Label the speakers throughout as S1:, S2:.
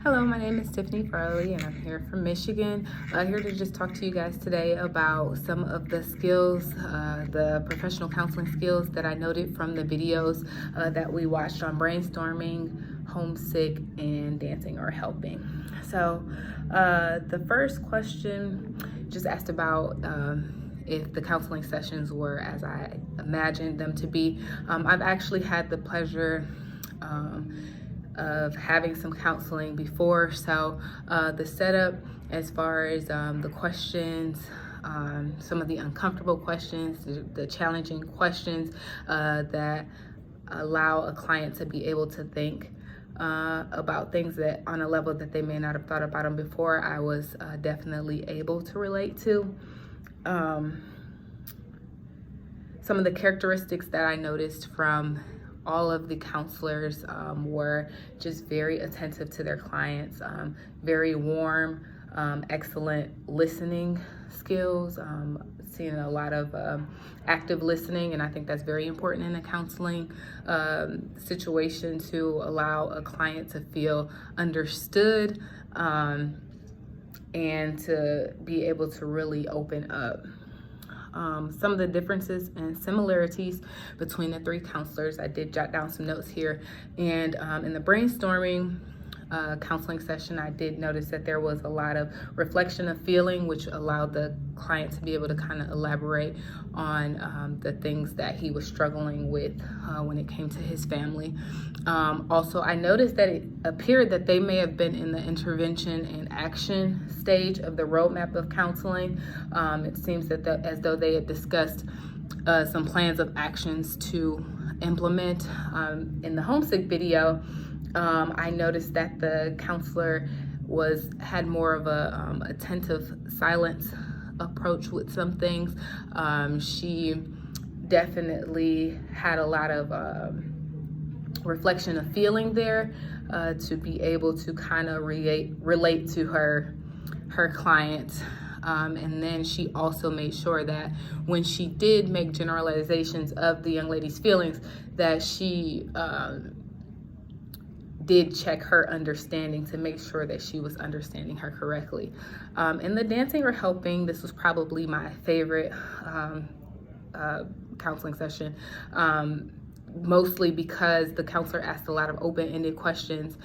S1: Hello, my name is Tiffany Farley and I'm here from Michigan. Here to just talk to you guys today about some of the skills, the professional counseling skills that I noted from the videos that we watched on brainstorming, homesick, and dancing or helping. So the first question just asked about if the counseling sessions were as I imagined them to be. I've actually had the pleasure of having some counseling before, so the setup as far as the questions, some of the uncomfortable questions, the challenging questions that allow a client to be able to think about things that on a level that they may not have thought about them before, I was definitely able to relate to. Some of the characteristics that I noticed from all of the counselors were just very attentive to their clients, very warm, excellent listening skills, seeing a lot of active listening, and I think that's very important in a counseling situation to allow a client to feel understood and to be able to really open up. Some of the differences and similarities between the three counselors. I did jot down some notes here, and in the brainstorming counseling session, I did notice that there was a lot of reflection of feeling, which allowed the client to be able to kind of elaborate on the things that he was struggling with when it came to his family. Also, I noticed that it appeared that they may have been in the intervention and action stage of the roadmap of counseling. It seems that as though they had discussed some plans of actions to implement. In the homesick video, I noticed that the counselor had more of a attentive silence approach with some things. She definitely had a lot of reflection of feeling there to be able to kind of relate to her client. And then she also made sure that when she did make generalizations of the young lady's feelings, that she did check her understanding to make sure that she was understanding her correctly. In the dancing or helping, this was probably my favorite counseling session, mostly because the counselor asked a lot of open-ended questions.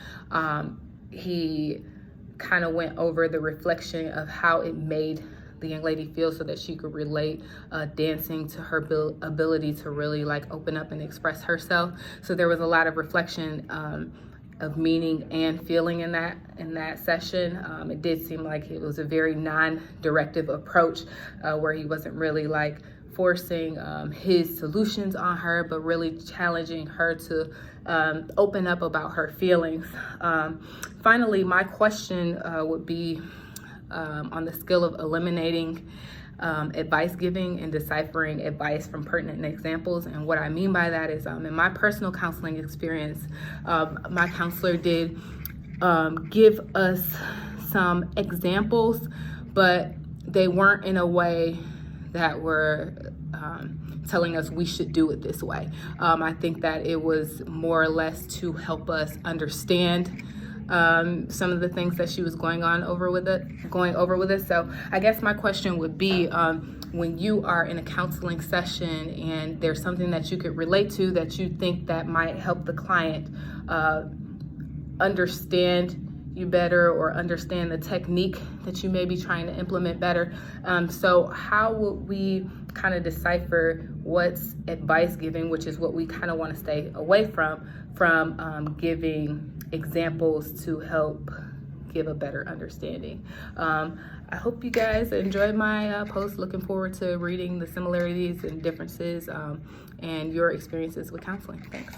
S1: He kind of went over the reflection of how it made the young lady feel so that she could relate dancing to her ability to really like open up and express herself. So there was a lot of reflection of meaning and feeling in that session. It did seem like it was a very non-directive approach where he wasn't really like forcing his solutions on her, but really challenging her to open up about her feelings. Finally, my question would be on the skill of eliminating advice giving and deciphering advice from pertinent examples. And what I mean by that is in my personal counseling experience, my counselor did give us some examples, but they weren't in a way that were telling us we should do it this way. I think that it was more or less to help us understand some of the things that she was going over with us. So I guess my question would be, when you are in a counseling session and there's something that you could relate to that you think that might help the client understand you better or understand the technique that you may be trying to implement better. So how would we kind of decipher what's advice giving, which is what we kind of want to stay away from giving examples to help give a better understanding. I hope you guys enjoyed my post. Looking forward to reading the similarities and differences and your experiences with counseling. Thanks.